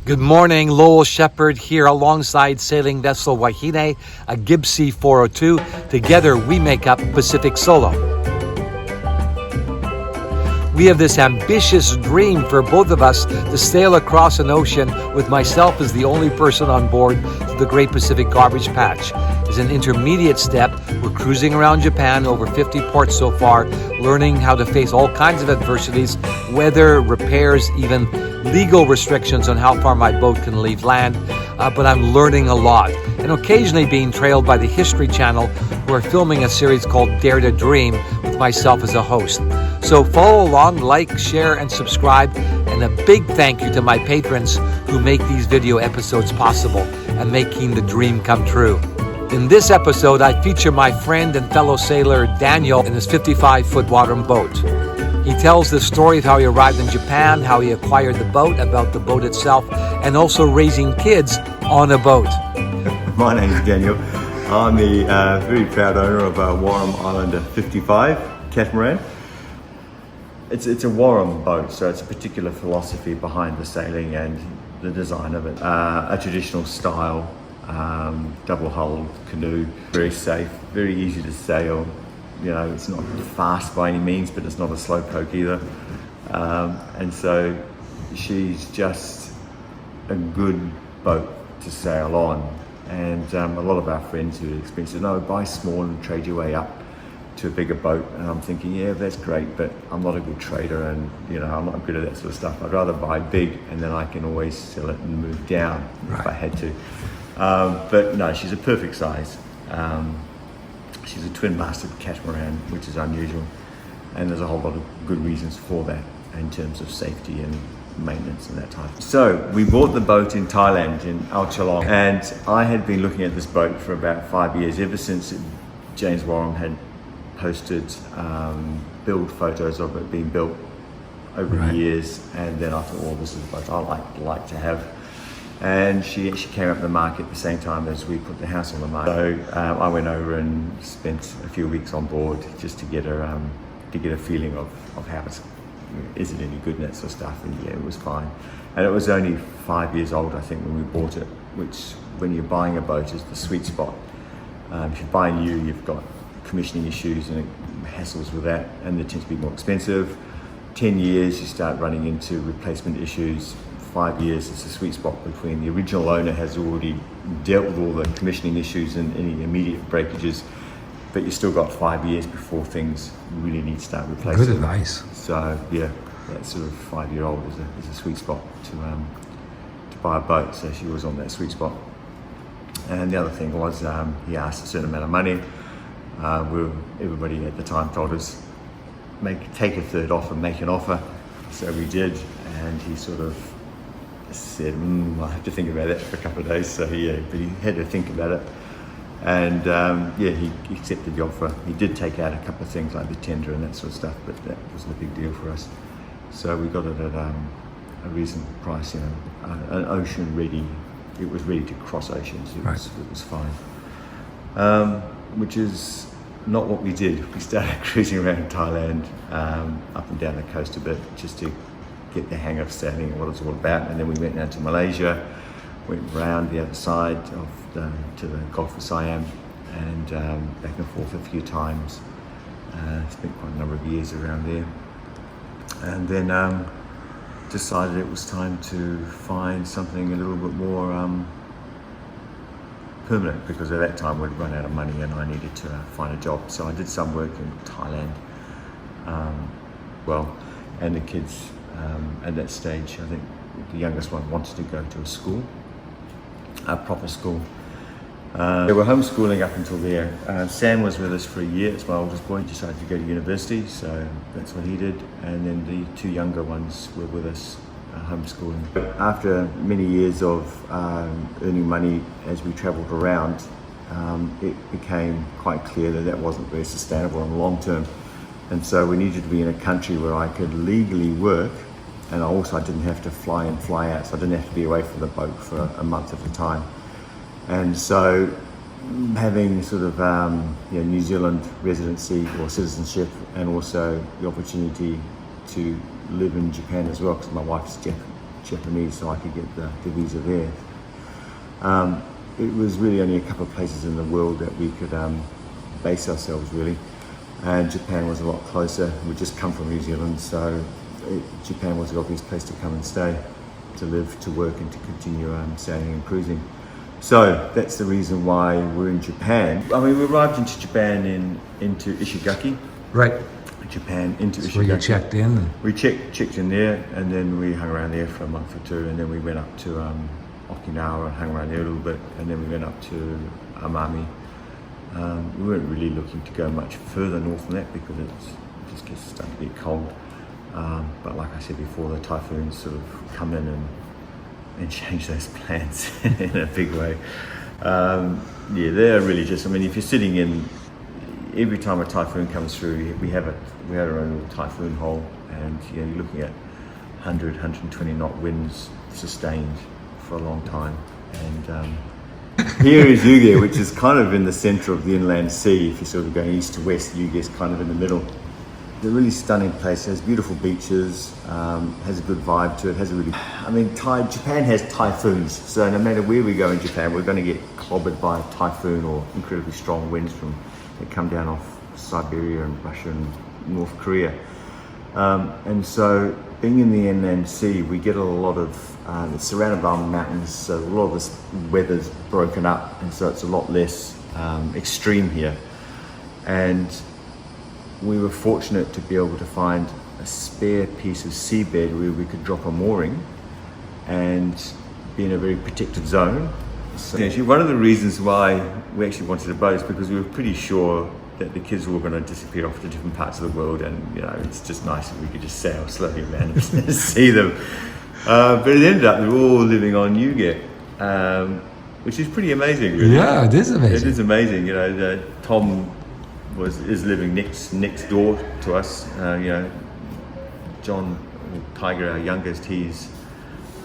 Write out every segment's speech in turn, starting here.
Good morning, Lowell Shepherd here alongside sailing vessel Wahine, a Gibbsy 402. Together we make up Pacific Solo. We have this ambitious dream for both of us to sail across an ocean with myself as the only person on board to the Great Pacific Garbage Patch. As an intermediate step, we're cruising around Japan, over 50 ports so far, learning how to face all kinds of adversities, weather, repairs, even legal restrictions on how far my boat can leave land, but I'm learning a lot, and occasionally being trailed by the History Channel, who are filming a series called Dare to Dream with myself as a host. So follow along, like, share, and subscribe, and a big thank you to my patrons who make these video episodes possible and making the dream come true. In this episode, I feature my friend and fellow sailor Daniel in his 55-foot Wadrum boat. He tells the story of how he arrived in Japan, how he acquired the boat, about the boat itself, and also raising kids on a boat. My name is Daniel. I'm the very proud owner of Wadrum Islander 55, Kathmarin. It's a Wadrum boat, so it's a particular philosophy behind the sailing and the design of it. A traditional style, double-hulled canoe, very safe, very easy to sail. You know, it's not fast by any means, but it's not a slow poke either. And so she's just a good boat to sail on. And a lot of our friends who experience it, no, buy small and trade your way up to a bigger boat. And I'm thinking, yeah, that's great, but I'm not a good trader, and you know, I'm not good at that sort of stuff. I'd rather buy big, and then I can always sell it and move down if I had to. But no, she's a perfect size. She's a twin-masted catamaran, which is unusual, and there's a whole lot of good reasons for that in terms of safety and maintenance and that type. So we bought the boat in Thailand, in Ao Chalong, and I had been looking at this boat for about 5 years, ever since James Warren had posted build photos of it being built over the years, and then I thought, well, this is a boat I like to have. And she actually came up the market at the same time as we put the house on the market. So I went over and spent a few weeks on board just to get a feeling of how is it any good and that sort of stuff. And yeah, it was fine. And it was only 5 years old, I think, when we bought it, which when you're buying a boat is the sweet spot. If you're buying new, you've got commissioning issues and hassles with that, and they tend to be more expensive. 10 years, you start running into replacement issues. 5 years, it's a sweet spot between the original owner has already dealt with all the commissioning issues and any immediate breakages, but you still got 5 years before things really need to start replacing. Good advice. So yeah, that sort of 5-year-old is a sweet spot to buy a boat. So she was on that sweet spot. And the other thing was he asked a certain amount of money. Everybody at the time told us take a third off and make an offer. So we did, and he sort of said, I have to think about that for a couple of days. So yeah, but he had to think about it, and he accepted the offer. He did take out a couple of things like the tender and that sort of stuff, but that wasn't a big deal for us. So we got it at a reasonable price, you know, an ocean ready. It was ready to cross oceans. It was fine, which is not what we did. We started cruising around Thailand, up and down the coast a bit, just to get the hang of sailing and what it's all about. And then we went down to Malaysia, went round the other side to the Gulf of Siam, and back and forth a few times. Spent quite a number of years around there, and then decided it was time to find something a little bit more permanent, because at that time we'd run out of money and I needed to find a job. So I did some work in Thailand, and the kids at that stage, I think the youngest one wanted to go to a school, a proper school. They were homeschooling up until there. Sam was with us for a year. It's my oldest boy. He decided to go to university, so that's what he did. And then the two younger ones were with us, homeschooling. After many years of earning money as we travelled around, it became quite clear that wasn't very sustainable in the long term. And so we needed to be in a country where I could legally work, and I didn't have to fly in, fly out, so I didn't have to be away from the boat for a month at a time. And so having sort of New Zealand residency or citizenship, and also the opportunity to live in Japan as well, because my wife's Japanese so I could get the visa there. It was really only a couple of places in the world that we could base ourselves really, and Japan was a lot closer. We'd just come from New Zealand, so Japan was the obvious place to come and stay, to live, to work, and to continue sailing and cruising. So that's the reason why we're in Japan. I mean, we arrived into Japan into Ishigaki. Right. Japan into Ishigaki. Where you checked in? We checked in there, and then we hung around there for a month or two, and then we went up to Okinawa, hung around there a little bit, and then we went up to Amami. We weren't really looking to go much further north than that because it just gets starting to get cold. But like I said before, the typhoons sort of come in and change those plans in a big way. They're really just, I mean, if you're sitting in, every time a typhoon comes through, we had our own little typhoon hole, and you're looking at 100, 120 knot winds sustained for a long time. And here is Uge, which is kind of in the center of the inland sea. If you're sort of going east to west, Uge is kind of in the middle. It's a really stunning place. It has beautiful beaches, has a good vibe to it, Japan has typhoons, so no matter where we go in Japan, we're going to get clobbered by a typhoon or incredibly strong winds that come down off Siberia and Russia and North Korea. And so being in the inland sea, we get a lot of, it's surrounded by mountains, so a lot of this weather's broken up, and so it's a lot less extreme here. And we were fortunate to be able to find a spare piece of seabed where we could drop a mooring and be in a very protected zone. So actually, one of the reasons why we actually wanted a boat is because we were pretty sure that the kids were all going to disappear off to different parts of the world, and it's just nice if we could just sail slowly around and see them. But it ended up they were all living on Uge, which is pretty amazing, really. Yeah, it is amazing. It is amazing. Tom is living next door to us. John, Tiger, our youngest, he's,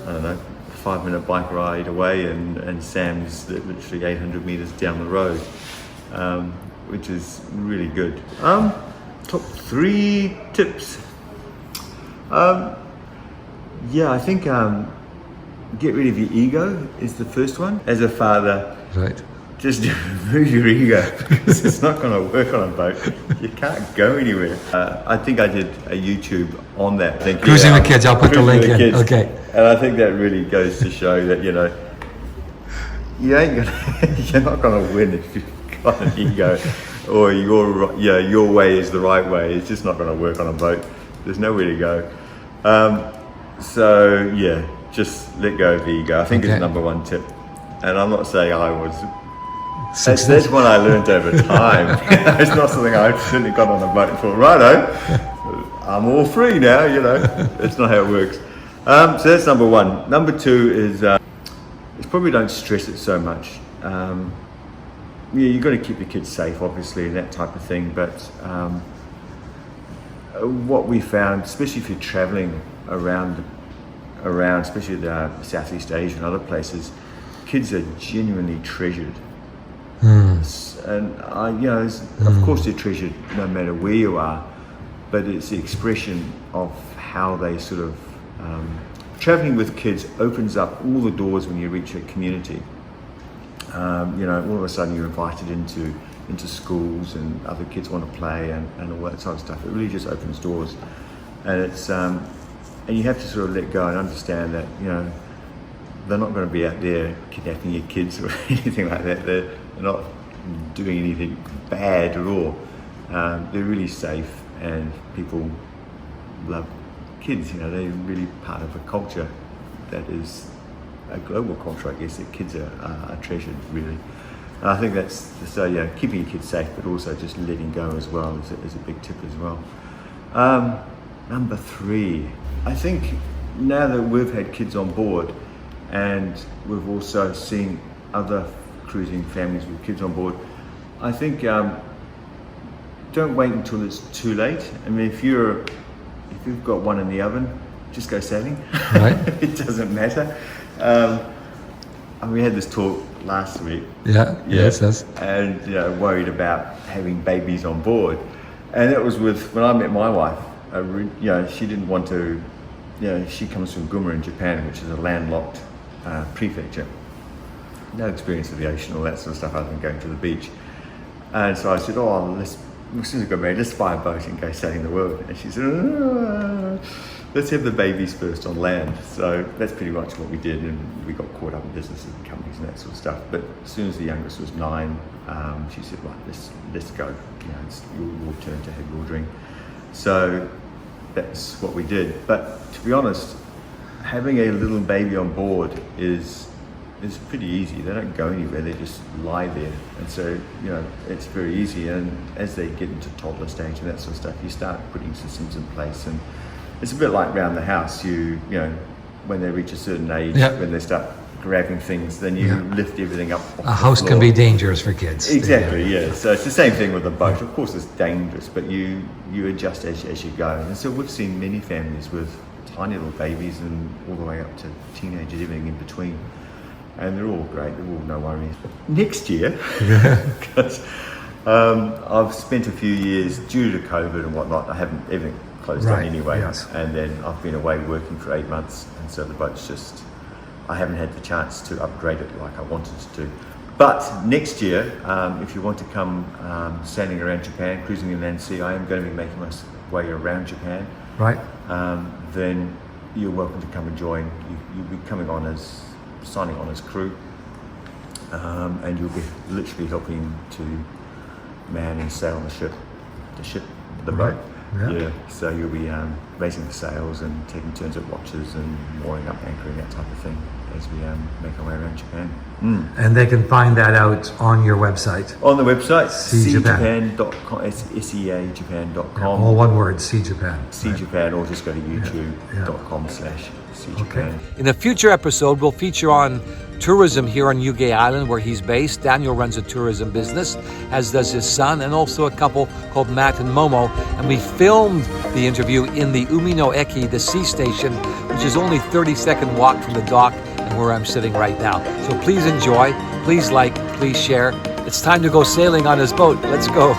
I don't know, 5-minute bike ride away, and Sam's literally 800 meters down the road, which is really good. Top 3 tips. I think get rid of your ego is the first one. As a father, right, just remove your ego because it's not going to work on a boat. You can't go anywhere. I think I did a YouTube on that. Cruising the kids, I'll put the link in. Okay. And I think that really goes to show that, you're not going to win if you've got an ego or your way is the right way. It's just not going to work on a boat. There's nowhere to go. Just let go of the ego. I think it's number 1 tip. And I'm not saying I was. That's what I learned over time. It's not something I certainly got on a boat for. Righto, I'm all free now. That's not how it works. So that's number 1. Number 2 is probably don't stress it so much. You've got to keep your kids safe, obviously, and that type of thing. But what we found, especially if you're traveling around, especially the Southeast Asia and other places, kids are genuinely treasured. And of course they're treasured no matter where you are, but it's the expression of how they sort of traveling with kids opens up all the doors when you reach a community. All of a sudden you're invited into schools, and other kids want to play and all that sort of stuff. It really just opens doors, and it's and you have to sort of let go and understand that they're not going to be out there kidnapping your kids or anything like that. They're not doing anything bad at all. They're really safe, and people love kids. They're really part of a culture that is a global culture, I guess, that kids are treasured, really. And I think that's, so keeping your kids safe, but also just letting go as well is a big tip as well. Number 3, I think now that we've had kids on board, and we've also seen other cruising families with kids on board, I think don't wait until it's too late. I mean, if you've got one in the oven, just go sailing. Right. It doesn't matter. We had this talk last week. Yes. And worried about having babies on board, and it was when I met my wife. She didn't want to she comes from Gunma in Japan, which is a landlocked prefecture. No experience of the ocean, all that sort of stuff, other than going to the beach. And so I said, as soon as I got married, let's buy a boat and go sailing the world. And she said, let's have the babies first on land. So that's pretty much what we did, and we got caught up in businesses and companies and that sort of stuff. But as soon as the youngest was 9, she said, right, let's go. It's your turn to have your dream. So that's what we did. But to be honest, having a little baby on board is pretty easy. They don't go anywhere, they just lie there. And so, it's very easy. And as they get into toddler stage and that sort of stuff, you start putting systems in place. And it's a bit like around the house. When they reach a certain age, when they start grabbing things, then you lift everything up off A house floor. can be dangerous for kids. Exactly, yeah. So it's the same thing with a boat. Of course it's dangerous, but you adjust as you go. And so we've seen many families with tiny little babies and all the way up to teenagers, everything in between. And they're all great, they're all no worries. Next year, because I've spent a few years, due to COVID and whatnot, everything closed down anyway. Yes. And then I've been away working for 8 months, and so the boat's I haven't had the chance to upgrade it like I wanted to do. But next year, if you want to come sailing around Japan, cruising the inland sea, I am going to be making my way around Japan. Right. Then you're welcome to come and join. You'll be signing on as crew, and you'll be literally helping to man and sail the boat. Yeah. So you'll be raising the sails and taking turns at watches and mooring up, anchoring, that type of thing, as we make our way around Japan. And they can find that out on your website. On the website, seajapan.com. seajapan.com. It's seajapan.com. All one word, Sea Japan. Sea Japan, or just go to youtube.com/seajapan. In a future episode, we'll feature on tourism here on Ugay Island, where he's based. Daniel runs a tourism business, as does his son, and also a couple called Matt and Momo. And we filmed the interview in the Umino Eki, the sea station, which is only 30-second walk from the dock and where I'm sitting right now. So please enjoy, please like, please share. It's time to go sailing on his boat. Let's go.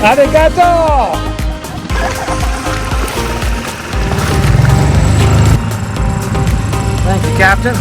Arigato! Thank you, Captain.